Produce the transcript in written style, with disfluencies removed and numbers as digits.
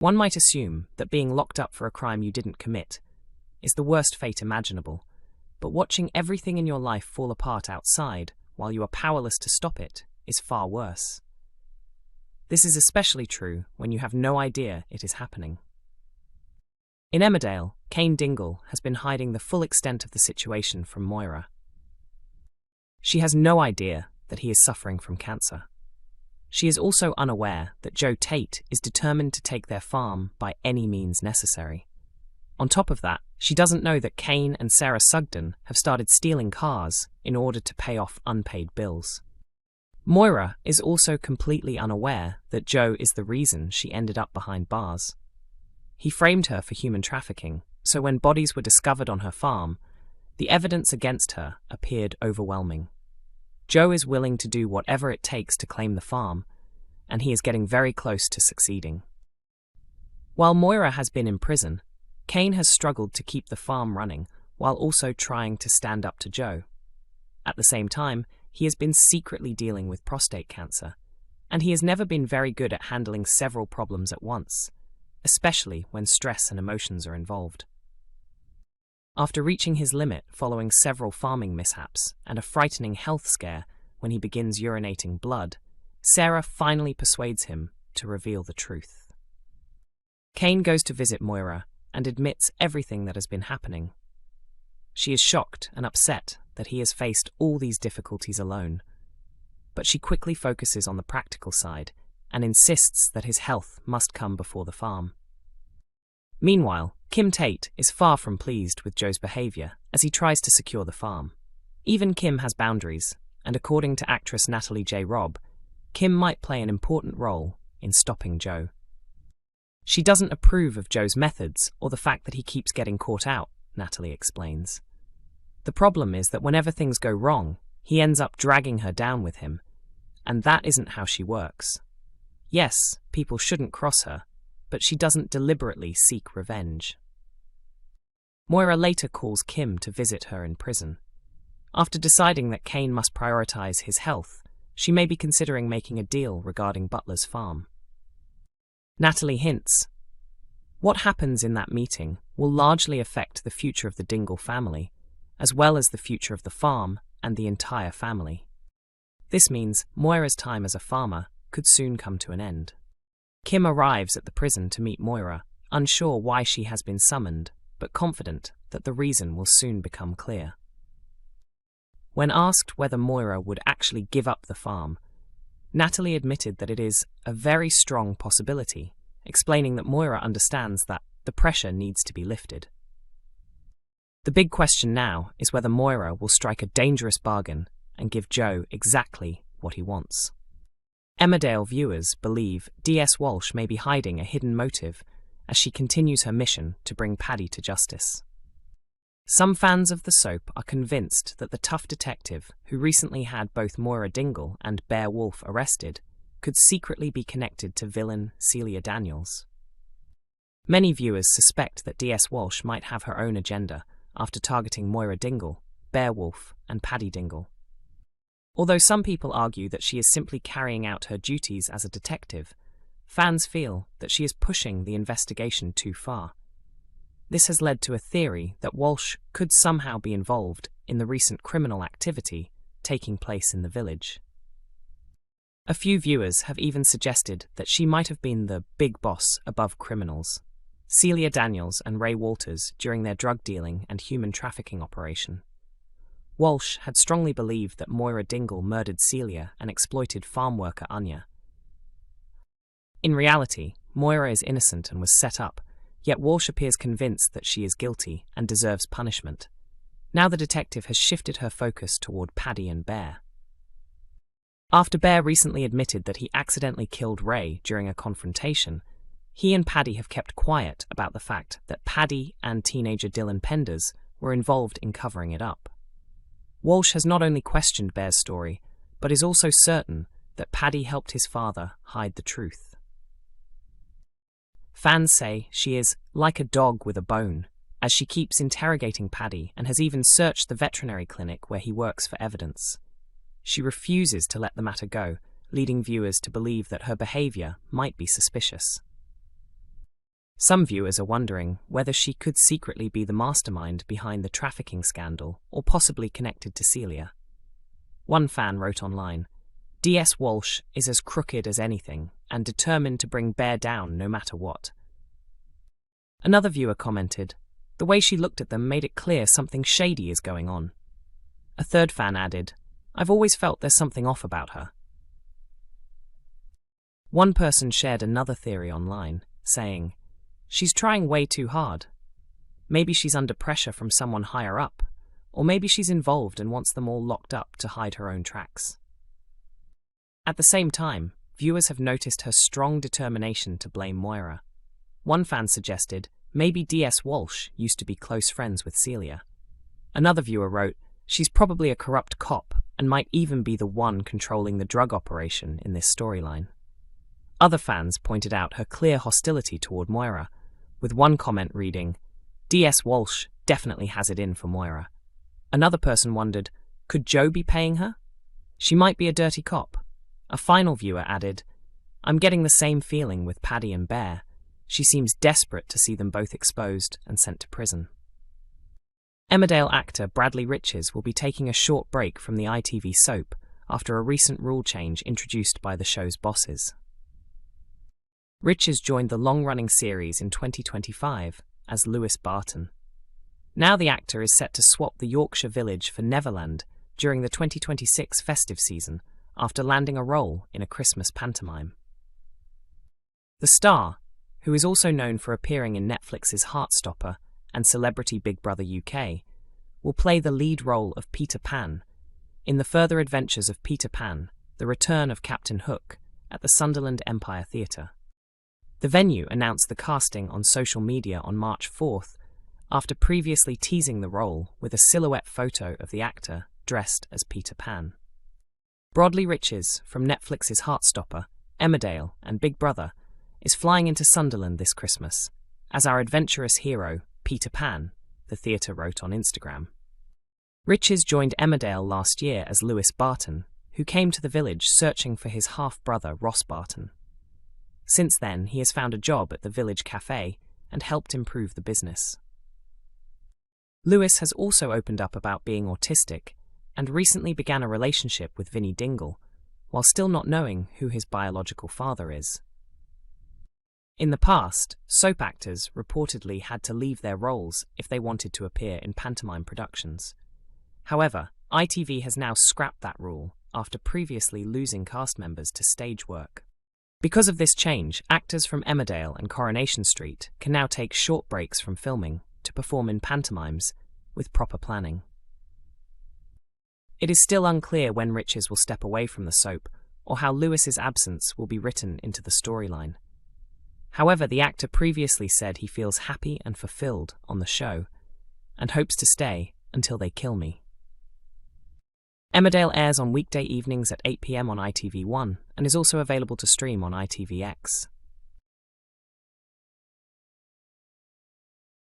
One might assume that being locked up for a crime you didn't commit is the worst fate imaginable, but watching everything in your life fall apart outside while you are powerless to stop it is far worse. This is especially true when you have no idea it is happening. In Emmerdale, Cain Dingle has been hiding the full extent of the situation from Moira. She has no idea that he is suffering from cancer. She is also unaware that Joe Tate is determined to take their farm by any means necessary. On top of that, she doesn't know that Cain and Sarah Sugden have started stealing cars in order to pay off unpaid bills. Moira is also completely unaware that Joe is the reason she ended up behind bars. He framed her for human trafficking, so when bodies were discovered on her farm, the evidence against her appeared overwhelming. Joe is willing to do whatever it takes to claim the farm, and he is getting very close to succeeding. While Moira has been in prison, Cain has struggled to keep the farm running while also trying to stand up to Joe. At the same time, he has been secretly dealing with prostate cancer, and he has never been very good at handling several problems at once, especially when stress and emotions are involved. After reaching his limit following several farming mishaps and a frightening health scare when he begins urinating blood, Sarah finally persuades him to reveal the truth. Cain goes to visit Moira and admits everything that has been happening. She is shocked and upset that he has faced all these difficulties alone, but she quickly focuses on the practical side and insists that his health must come before the farm. Meanwhile, Kim Tate is far from pleased with Joe's behavior as he tries to secure the farm. Even Kim has boundaries, and according to actress Natalie J. Robb, Kim might play an important role in stopping Joe. She doesn't approve of Joe's methods or the fact that he keeps getting caught out, Natalie explains. The problem is that whenever things go wrong, he ends up dragging her down with him, and that isn't how she works. Yes, people shouldn't cross her, but she doesn't deliberately seek revenge. Moira later calls Kim to visit her in prison. After deciding that Cain must prioritize his health, she may be considering making a deal regarding Butlers Farm. Natalie hints, what happens in that meeting will largely affect the future of the Dingle family, as well as the future of the farm and the entire family. This means Moira's time as a farmer could soon come to an end. Kim arrives at the prison to meet Moira, unsure why she has been summoned, but confident that the reason will soon become clear. When asked whether Moira would actually give up the farm, Natalie admitted that it is a very strong possibility, explaining that Moira understands that the pressure needs to be lifted. The big question now is whether Moira will strike a dangerous bargain and give Joe exactly what he wants. Emmerdale viewers believe D.S. Walsh may be hiding a hidden motive as she continues her mission to bring Paddy to justice. Some fans of the soap are convinced that the tough detective who recently had both Moira Dingle and Bear Wolf arrested could secretly be connected to villain Celia Daniels. Many viewers suspect that D.S. Walsh might have her own agenda after targeting Moira Dingle, Bear Wolf, and Paddy Dingle. Although some people argue that she is simply carrying out her duties as a detective, fans feel that she is pushing the investigation too far. This has led to a theory that Walsh could somehow be involved in the recent criminal activity taking place in the village. A few viewers have even suggested that she might have been the big boss above criminals, Celia Daniels and Ray Walters, during their drug dealing and human trafficking operation. Walsh had strongly believed that Moira Dingle murdered Celia and exploited farm worker Anya. In reality, Moira is innocent and was set up, yet Walsh appears convinced that she is guilty and deserves punishment. Now the detective has shifted her focus toward Paddy and Bear. After Bear recently admitted that he accidentally killed Ray during a confrontation, he and Paddy have kept quiet about the fact that Paddy and teenager Dylan Penders were involved in covering it up. Walsh has not only questioned Bear's story, but is also certain that Paddy helped his father hide the truth. Fans say she is like a dog with a bone, as she keeps interrogating Paddy and has even searched the veterinary clinic where he works for evidence. She refuses to let the matter go, leading viewers to believe that her behavior might be suspicious. Some viewers are wondering whether she could secretly be the mastermind behind the trafficking scandal or possibly connected to Celia. One fan wrote online, "DS Walsh is as crooked as anything and determined to bring Bear down no matter what." Another viewer commented, "The way she looked at them made it clear something shady is going on." A third fan added, "I've always felt there's something off about her." One person shared another theory online, saying, "She's trying way too hard. Maybe she's under pressure from someone higher up, or maybe she's involved and wants them all locked up to hide her own tracks." At the same time, viewers have noticed her strong determination to blame Moira. One fan suggested, maybe DS Walsh used to be close friends with Celia. Another viewer wrote, "She's probably a corrupt cop and might even be the one controlling the drug operation in this storyline." Other fans pointed out her clear hostility toward Moira, with one comment reading, "DS Walsh definitely has it in for Moira." Another person wondered, could Joe be paying her? She might be a dirty cop. A final viewer added, "I'm getting the same feeling with Paddy and Bear. She seems desperate to see them both exposed and sent to prison." Emmerdale actor Bradley Riches will be taking a short break from the ITV soap after a recent rule change introduced by the show's bosses. Riches joined the long-running series in 2025 as Lewis Barton. Now the actor is set to swap the Yorkshire village for Neverland during the 2026 festive season after landing a role in a Christmas pantomime. The star, who is also known for appearing in Netflix's Heartstopper and Celebrity Big Brother UK, will play the lead role of Peter Pan in the further adventures of Peter Pan, The Return of Captain Hook, at the Sunderland Empire Theatre. The venue announced the casting on social media on March 4th, after previously teasing the role with a silhouette photo of the actor dressed as Peter Pan. Bradley Riches, from Netflix's Heartstopper, Emmerdale, and Big Brother, is flying into Sunderland this Christmas as our adventurous hero, Peter Pan, the theatre wrote on Instagram. Riches joined Emmerdale last year as Lewis Barton, who came to the village searching for his half-brother Ross Barton. Since then, he has found a job at the village cafe and helped improve the business. Lewis has also opened up about being autistic and recently began a relationship with Cain Dingle, while still not knowing who his biological father is. In the past, soap actors reportedly had to leave their roles if they wanted to appear in pantomime productions. However, ITV has now scrapped that rule after previously losing cast members to stage work. Because of this change, actors from Emmerdale and Coronation Street can now take short breaks from filming to perform in pantomimes with proper planning. It is still unclear when Riches will step away from the soap or how Lewis's absence will be written into the storyline. However, the actor previously said he feels happy and fulfilled on the show and hopes to stay until they kill me. Emmerdale airs on weekday evenings at 8 p.m. on ITV1 and is also available to stream on ITVX.